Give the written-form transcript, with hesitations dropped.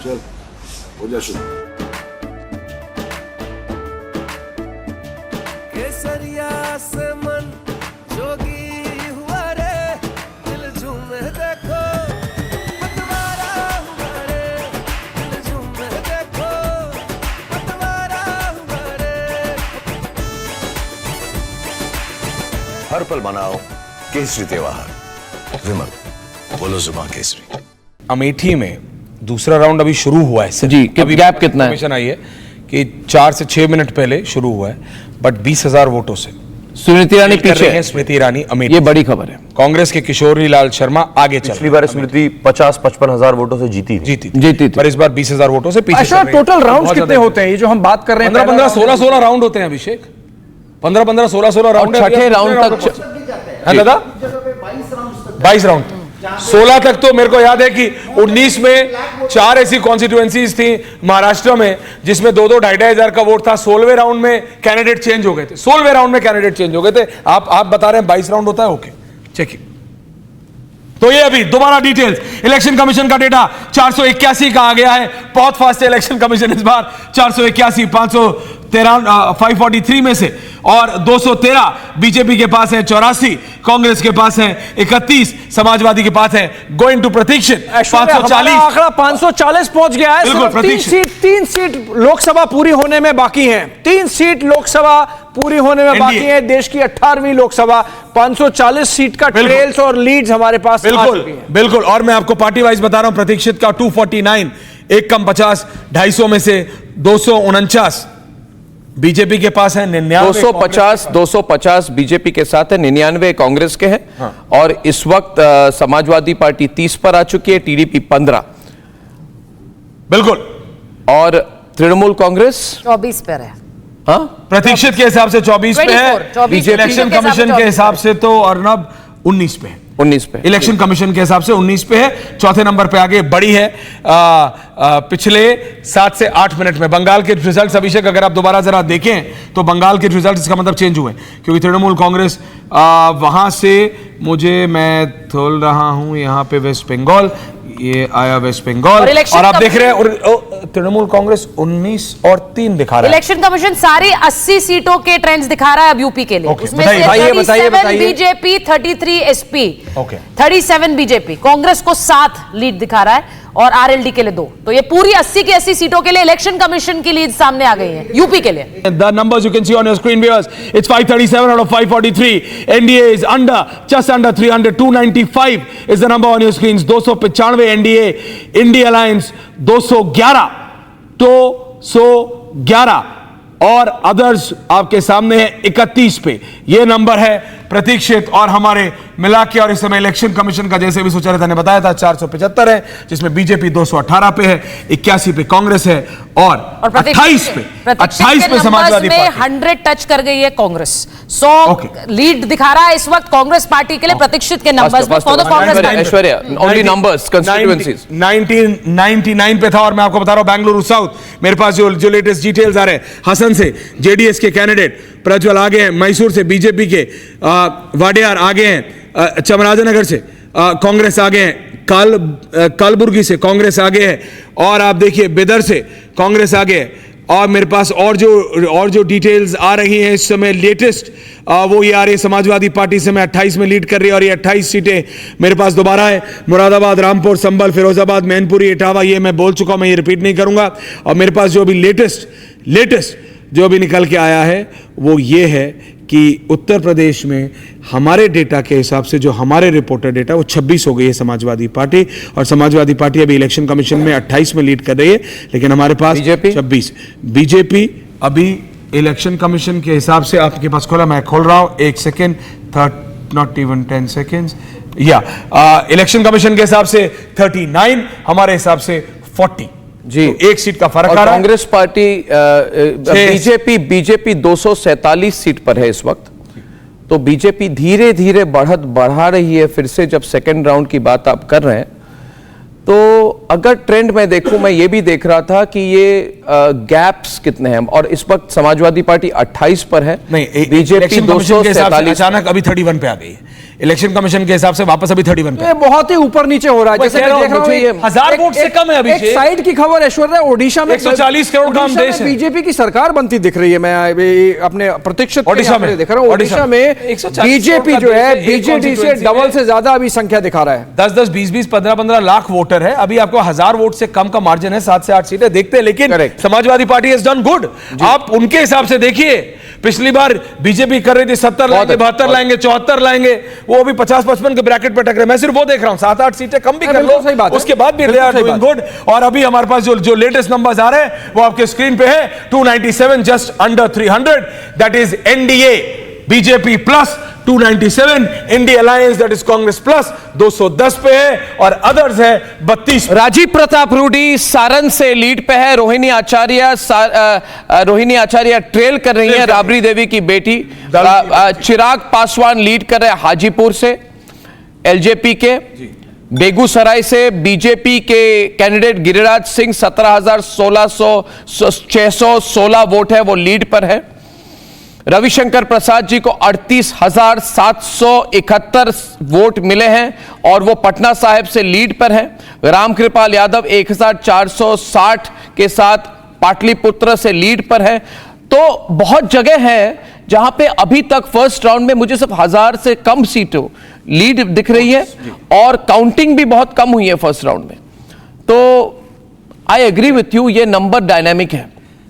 चल हो जा शुरू। केसरिया से मन जोगी हुआ रे, दिल झूमे देखो पतवारा हुआ रे, दिल झूमे देखो पतवारा हुआ रे। हर पल मनाओ केसरी त्योहार। विमल बोलो जुबान केसरी। अमेठी में दूसरा राउंड अभी शुरू हुआ है जी, अभी गैप कितना है? इन्फॉर्मेशन आई है कि 4 से 6 मिनट पहले शुरू हुआ है, बट 20,000 वोटों से स्मृति ईरानी लीड कर पीछे रही हैं। स्मृति ईरानी अमेठी, ये बड़ी खबर है। कांग्रेस के किशोरी लाल शर्मा आगे चल पिछली बार स्मृति 50-55 हजार वोटों से जीती थी। जीती थी। पर इस बार 20,000 वोटों से पीछे अच्छा, टोटल राउंड्स कितने होते हैं ये जो हम बात कर रहे हैं? 15-15, 16-16 राउंड होते हैं अभिषेक। 15-15, 16-16 राउंड और छठे राउंड तक है दादा, 22 राउंड। 16 तक तो मेरे को याद है कि 19 में 4 ऐसी कॉन्स्टिट्यूएंसीज थी महाराष्ट्र में जिसमें 2-2, 2,500 हजार का वोट था। 16वें राउंड में कैंडिडेट चेंज हो गए थे। 16वें राउंड में कैंडिडेट चेंज हो गए थे। आप बता रहे हैं 22 राउंड होता है। Okay, checking. तो ये अभी दोबारा डिटेल्स, इलेक्शन कमीशन का डेटा 481 का आ गया है। बहुत फास्ट है इलेक्शन कमीशन इस बार। 481, 543 में से, और 213 बीजेपी के पास है, 84 कांग्रेस के पास है, 31 समाजवादी के पास है। गोइंग टू प्रतीक्षित 540, आंकड़ा 540 पहुंच गया है। बिल्कुल, सिर्फ प्रतीक्षित। तीन सीट लोकसभा पूरी होने में बाकी हैं। 3 सीट लोकसभा पूरी होने में बाकी है। देश की 18वीं लोकसभा, 540 सीट का ट्रेल्स और लीड्स हमारे पास आ बिल्कुल चुकी हैं। बिल्कुल। और मैं आपको पार्टी वाइज बता रहा हूं, प्रतीक्षित का 249, एक कम 50, 250 में से 249 बीजेपी के पास है, 250 बीजेपी के साथ है, 99 कांग्रेस के हैं। हाँ। और इस वक्त समाजवादी पार्टी 30 पर आ चुकी है, टीडीपी 15, बिल्कुल। और तृणमूल कांग्रेस 24 पर है। हाँ, प्रतीक्षित के हिसाब से 24 पे है। 24 इलेक्शन कमीशन के हिसाब से तो अर्नब 19 पे है। 19 पे इलेक्शन कमीशन के हिसाब से 19 पे है। चौथे नंबर पे आगे बड़ी है पिछले 7 से 8 मिनट में। बंगाल के रिजल्ट्स, अभिषेक अगर आप दोबारा जरा देखें तो बंगाल के रिजल्ट्स, इसका मतलब चेंज हुए, क्योंकि तृणमूल कांग्रेस वहां से, मैं खोल रहा हूं यहां पे वेस्ट बंगाल, ये आया वेस्ट बंगाल, और आप देख रहे हैं तृणमूल कांग्रेस 19 और 3 दिखा रहा है। इलेक्शन कमीशन सारी 80 सीटों के ट्रेंड्स दिखा रहा है अब यूपी के लिए। Okay, उसमें बताइए, से बताइए, 37 बीजेपी, 33 एसपी, 37 बीजेपी। कांग्रेस को 7 लीड दिखा रहा है और आरएलडी के लिए 2। तो ये पूरी 80 की 80 सीटों के लिए इलेक्शन कमीशन की लीड सामने आ गई है यूपी के लिए। The numbers you can see on your screen, viewers. It's 537 out of 543. NDA is just under 300. 295 is the number on your screens. 295 NDA. India Alliance 211 और अदर्स आपके सामने है 31 पे। ये नंबर है प्रतीक्षित और हमारे मिला के। और इस समय इलेक्शन कमीशन का, जैसे भी सुचरिता ने बताया था, 475 है, जिसमें बीजेपी 218 पे है, 81 पे कांग्रेस है, और 28 पे समाजवादी पार्टी 100 टच कर गई है कांग्रेस। 100 लीड दिखा रहा है इस वक्त कांग्रेस पार्टी के लिए प्रतीक्षित के नंबर्स में। For the Congress Aishwarya, only numbers, constituencies 1999 पे था। और मैं आपको बता रहा हूं बेंगलुरु साउथ, मेरे पास जो लेटेस्ट डिटेल्स आ रहे हैं, हसन से जेडीएस के कैंडिडेट प्रज्वल आगे हैं, मैसूर से बीजेपी के वाडियार आगे हैं, चामराजनगर से कांग्रेस आगे हैं, कलबुर्गी से कांग्रेस आगे है, और आप देखिए बिदर से कांग्रेस आगे है। और मेरे पास और जो डिटेल्स आ रही हैं इस समय लेटेस्ट, वो ये आ रही है, समाजवादी पार्टी से मैं 28 में लीड कर रही है, और ये 28 सीटें मेरे पास दोबारा है। मुरादाबाद, रामपुर, संभल, फिरोजाबाद, मैनपुरी, इटावा, ये मैं बोल चुका हूं, मैं ये रिपीट नहीं करूंगा। और मेरे पास जो अभी लेटेस्ट जो अभी निकल के आया है वो ये है कि उत्तर प्रदेश में हमारे डेटा के हिसाब से, जो हमारे रिपोर्टर डेटा, वो 26 हो गई है समाजवादी पार्टी। और समाजवादी पार्टी अभी इलेक्शन कमीशन में 28 में लीड कर रही है, लेकिन हमारे पास 26। बीजेपी अभी इलेक्शन कमीशन के हिसाब से, आपके पास खोला, मैं खोल रहा हूं, 1 सेकेंड, नॉट इवन 10 सेकेंड्स, या इलेक्शन कमीशन के हिसाब से 39, हमारे हिसाब से 40 जी, तो 1 सीट का फर्क आ रहा है। कांग्रेस पार्टी बीजेपी 247 सीट पर है इस वक्त। तो बीजेपी धीरे धीरे बढ़ा रही है। फिर से जब सेकंड राउंड की बात आप कर रहे हैं, तो अगर ट्रेंड में देखूं, मैं ये भी देख रहा था कि ये गैप्स कितने हैं। और इस वक्त समाजवादी पार्टी 28 पर है, नहीं, बीजेपी 247, अचानक अभी 31 पे आ गई है। इलेक्शन कमीशन के हिसाब से वापस अभी 31 पे। ये बहुत ही ऊपर नीचे हो रहा है। मैं जैसे कह मैं रहा हूं, देख रहा हूं, मुझे ये 1000 वोट से कम है अभी। एक साइड की खबर ऐश्वर्या, ओडिशा में 140 करोड़ का हम देश है। बीजेपी की सरकार बनती दिख रही है। मैं अपने प्रतिशत ओडिशा में देख रहा हूं, ओडिशा में 140 बीजेपी जो है देश है, एक बीजेडी से constituency डबल में से ज्यादा अभी संख्या दिखा रहा है। 10-10, 20-20, 15-15 लाख वोटर है। अभी आपको 1000 वोट से कम का मार्जिन है, 7 से 8 सीटें देखते हैं। लेकिन Correct. Samajwadi party has done good. आप उनके हिसाब से देखिए, पिछली बार बीजेपी कर रही थी 70 लाएंगे, 72 लाएंगे, 74 लाएंगे, वो अभी 50-55 के ब्रैकेट पे टकरे। मैं सिर्फ वो देख रहा हूं, 7-8 सीटें कम भी कर लो, सही बात है। उसके बाद भी दे आर डूइंग गुड। और अभी हमारे पास जो लेटेस्ट नंबर्स आ रहे हैं वो आपके स्क्रीन पे है, 297, just under 300, that is NDA BJP plus 297, India alliance that is Congress plus 210 पे है, और अदर्स है 32। राजीव प्रताप रूडी सारण से लीड पे है, रोहिणी आचार्य ट्रेल कर रही है राबड़ी देवी की बेटी, चिराग पासवान लीड कर रहे हैं हाजीपुर से एलजेपी के, बेगूसराय से बीजेपी के कैंडिडेट गिरिराज सिंह 17,616 वोट है, वो लीड पर है। रविशंकर प्रसाद जी को 38,771 वोट मिले हैं और वो पटना साहिब से लीड पर हैं। रामकृपाल यादव 1,460 के साथ पाटलिपुत्र से लीड पर है। तो बहुत जगह है जहां पे अभी तक फर्स्ट राउंड में मुझे सिर्फ 1000 से कम सीटों लीड दिख रही है और काउंटिंग भी बहुत कम हुई है फर्स्ट राउंड में। तो आई एग्री विथ यू, ये नंबर डायनामिक है।